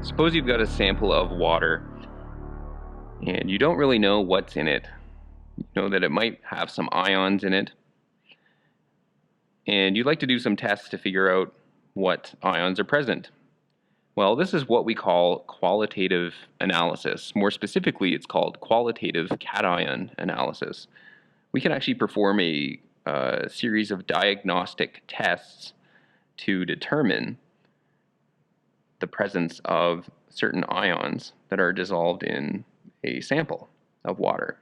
Suppose you've got a sample of water and you don't really know what's in it. You know that it might have some ions in it, and you'd like to do some tests to figure out what ions are present. Well, this is what we call qualitative analysis. More specifically, it's called qualitative cation analysis. We can actually perform a series of diagnostic tests to determine the presence of certain ions that are dissolved in a sample of water.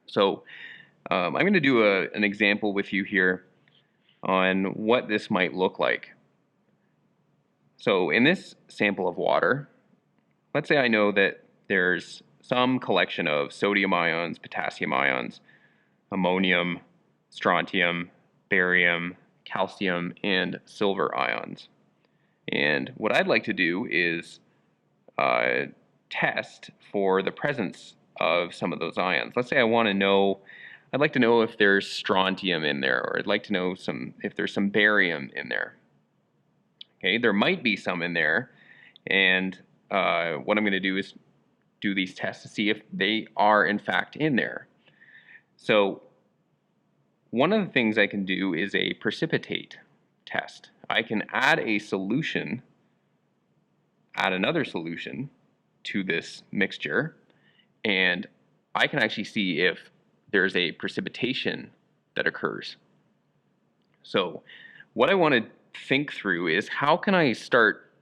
So I'm going to do an example with you here on what this might look like. So in this sample of water, let's say I know that there's some collection of sodium ions, potassium ions, ammonium, strontium, barium, calcium, and silver ions. And what I'd like to do is test for the presence of some of those ions. Let's say I'd like to know if there's strontium in there, or I'd like to know if there's some barium in there. Okay, there might be some in there, and what I'm going to do is do these tests to see if they are in fact in there. So one of the things I can do is a precipitate test. I can add another solution to this mixture, and I can actually see if there's a precipitation that occurs. So what I want to think through is, how can I start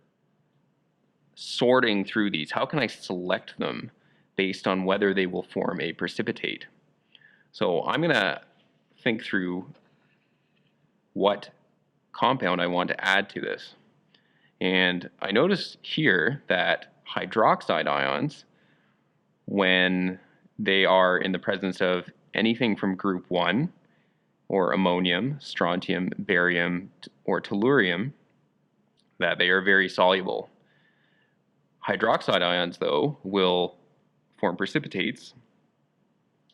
sorting through these? How can I select them based on whether they will form a precipitate? So I'm going to think through what compound I want to add to this. And I notice here that hydroxide ions, when they are in the presence of anything from group 1, or ammonium, strontium, barium, or tellurium, that they are very soluble. Hydroxide ions, though, will form precipitates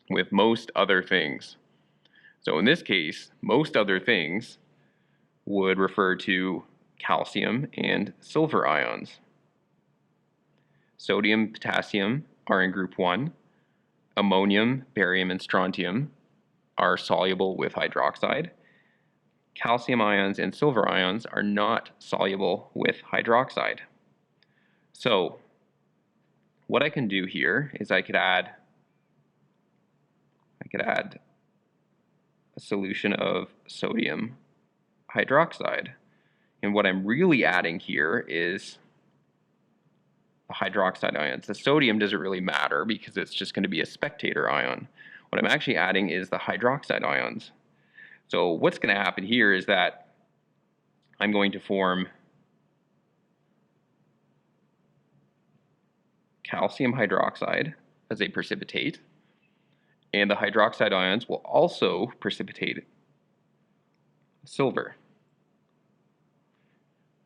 with most other things. So in this case, most other things would refer to calcium and silver ions. Sodium, potassium are in group 1. Ammonium, barium, and strontium are soluble with hydroxide. Calcium ions and silver ions are not soluble with hydroxide. So what I can do here is I could add a solution of sodium hydroxide. And what I'm really adding here is the hydroxide ions. The sodium doesn't really matter because it's just going to be a spectator ion. What I'm actually adding is the hydroxide ions. So what's going to happen here is that I'm going to form calcium hydroxide as a precipitate, and the hydroxide ions will also precipitate silver.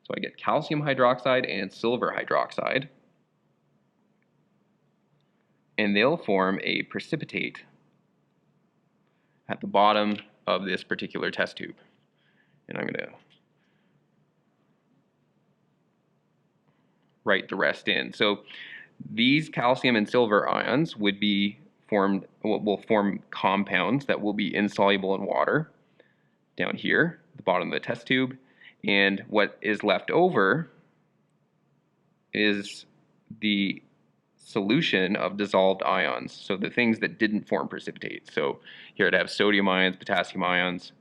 So I get calcium hydroxide and silver hydroxide, and they'll form a precipitate at the bottom of this particular test tube. And I'm going to write the rest in. So these calcium and silver ions will form compounds that will be insoluble in water down here at the bottom of the test tube. And what is left over is the solution of dissolved ions, so the things that didn't form precipitate. So here I'd have sodium ions, potassium ions,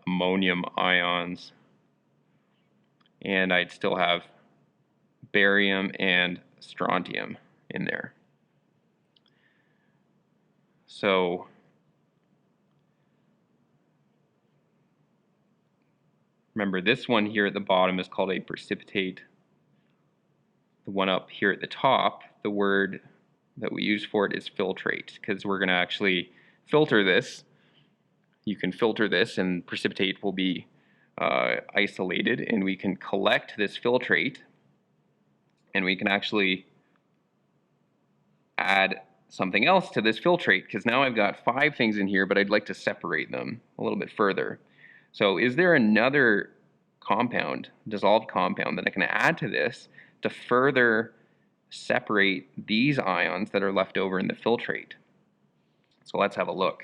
ammonium ions, and I'd still have barium and strontium in there. So remember, this one here at the bottom is called a precipitate. The one up here at the top, the word that we use for it is filtrate, because we're going to actually filter this. You can filter this and precipitate will be isolated, and we can collect this filtrate, and we can actually add something else to this filtrate, because now I've got 5 things in here, but I'd like to separate them a little bit further. So is there another compound, dissolved compound, that I can add to this to further separate these ions that are left over in the filtrate. So let's have a look.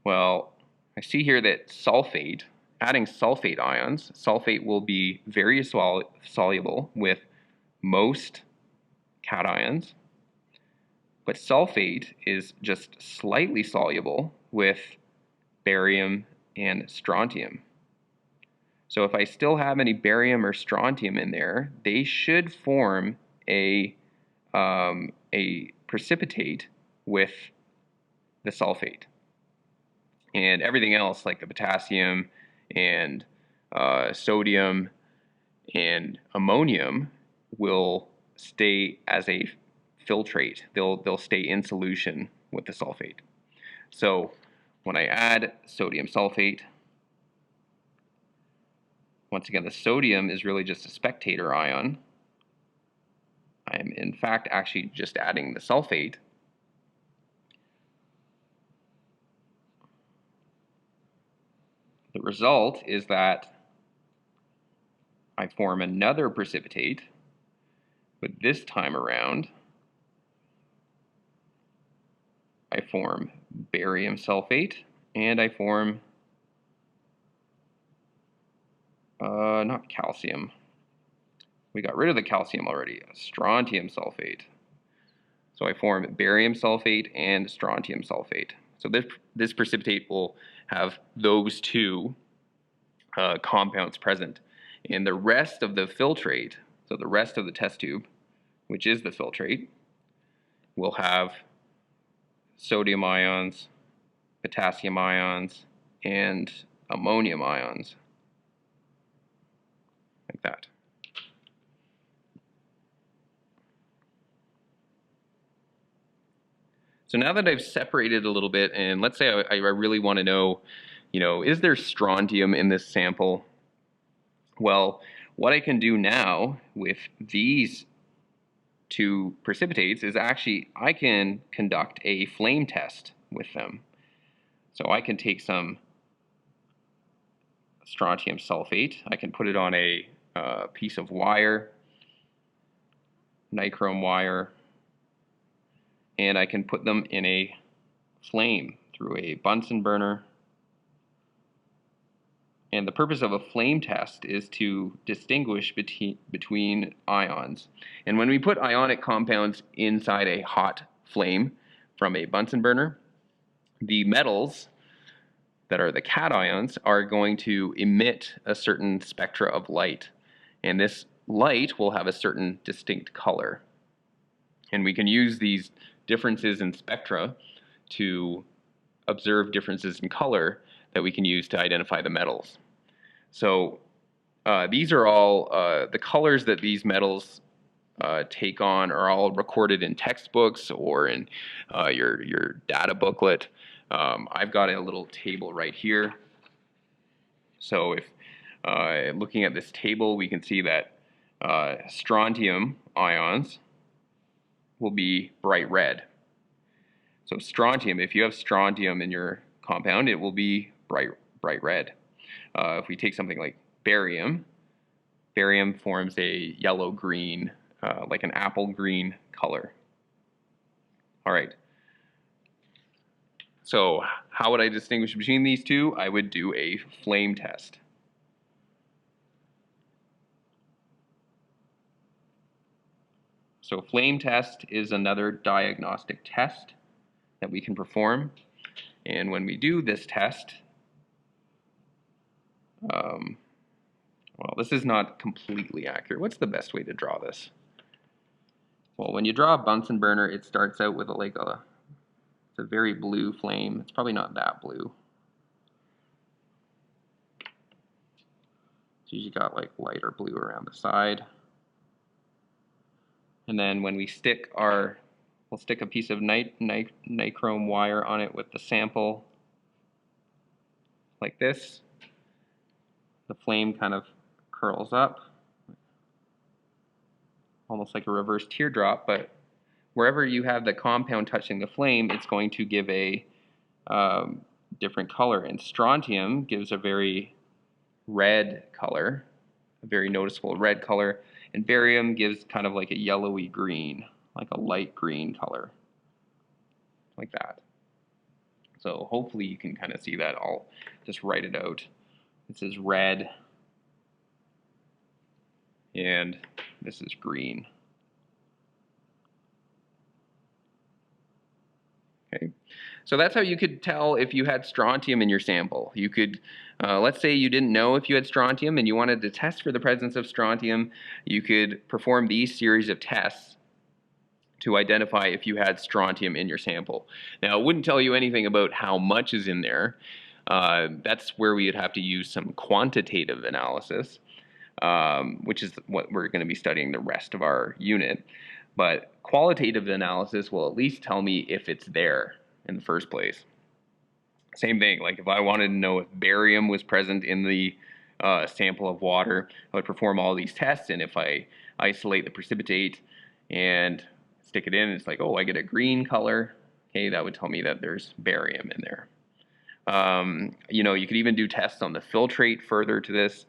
Well, I see here that sulfate, adding sulfate ions, sulfate will be very soluble with most cations, but sulfate is just slightly soluble with barium and strontium. So if I still have any barium or strontium in there, they should form a precipitate with the sulfate. And everything else, like the potassium and sodium and ammonium, will stay as a filtrate. They'll stay in solution with the sulfate. So when I add sodium sulfate, once again, the sodium is really just a spectator ion. I am in fact actually just adding the sulfate. The result is that I form another precipitate, but this time around I form barium sulfate and I form not calcium. We got rid of the calcium already. Strontium sulfate. So I form barium sulfate and strontium sulfate. So this precipitate will have those two compounds present. And the rest of the filtrate, so the rest of the test tube, which is the filtrate, will have sodium ions, potassium ions, and ammonium ions. Like that. So now that I've separated a little bit, and let's say I really want to know, is there strontium in this sample? Well, what I can do now with these two precipitates is actually I can conduct a flame test with them. So I can take some strontium sulfate, I can put it on a piece of wire, nichrome wire, and I can put them in a flame through a Bunsen burner. And the purpose of a flame test is to distinguish between ions. And when we put ionic compounds inside a hot flame from a Bunsen burner, the metals that are the cations are going to emit a certain spectra of light. And this light will have a certain distinct color. And we can use these differences in spectra to observe differences in color that we can use to identify the metals. So these are all, the colors that these metals take on are all recorded in textbooks or in your data booklet. I've got a little table right here. So if looking at this table, we can see that strontium ions will be bright red. So strontium, if you have strontium in your compound, it will be bright red. If we take something like barium, barium forms a yellow-green, like an apple-green color. All right. So how would I distinguish between these two? I would do a flame test. So flame test is another diagnostic test that we can perform. And when we do this test, well, this is not completely accurate. What's the best way to draw this? Well, when you draw a Bunsen burner, it starts out with it's a very blue flame. It's probably not that blue. It's usually got like lighter blue around the side. And then when we stick we'll stick a piece of nichrome wire on it with the sample like this. The flame kind of curls up, almost like a reverse teardrop, but wherever you have the compound touching the flame, it's going to give a different color. And strontium gives a very red color, a very noticeable red color, and barium gives kind of like a yellowy green, like a light green color, like that. So hopefully you can kind of see that. I'll just write it out. This is red, and this is green. Okay. So that's how you could tell if you had strontium in your sample. You could, let's say you didn't know if you had strontium and you wanted to test for the presence of strontium, you could perform these series of tests to identify if you had strontium in your sample. Now, it wouldn't tell you anything about how much is in there. That's where we would have to use some quantitative analysis, which is what we're going to be studying the rest of our unit. But qualitative analysis will at least tell me if it's there in the first place. Same thing, like if I wanted to know if barium was present in the sample of water, I would perform all these tests, and if I isolate the precipitate and stick it in, it's like, oh, I get a green color. Okay, that would tell me that there's barium in there. You know, you could even do tests on the filtrate further to this.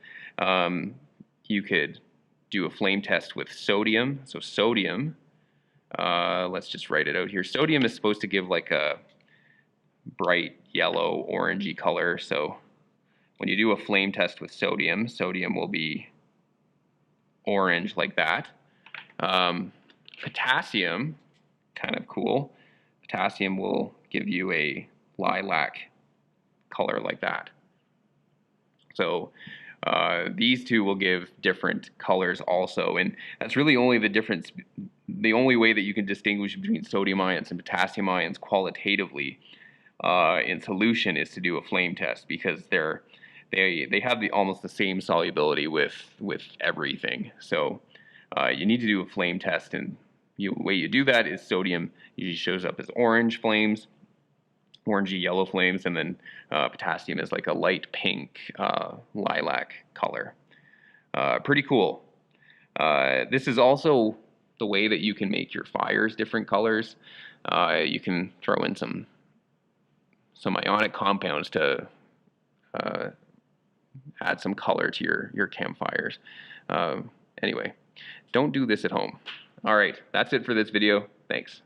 You could do a flame test with sodium. So sodium, let's just write it out here. Sodium is supposed to give like a bright yellow orangey color. So when you do a flame test with sodium, sodium will be orange like that. Potassium, kind of cool. Potassium will give you a lilac color like that. So these two will give different colors also, and that's really only the difference. The only way that you can distinguish between sodium ions and potassium ions qualitatively in solution is to do a flame test, because they have almost the same solubility with everything. So you need to do a flame test, and the way you do that is sodium usually shows up as orange flames, orangey yellow flames, and then potassium is like a light pink lilac color. Pretty cool. This is also the way that you can make your fires different colors. You can throw in some ionic compounds to add some color to your campfires. Anyway, don't do this at home. All right, that's it for this video. Thanks.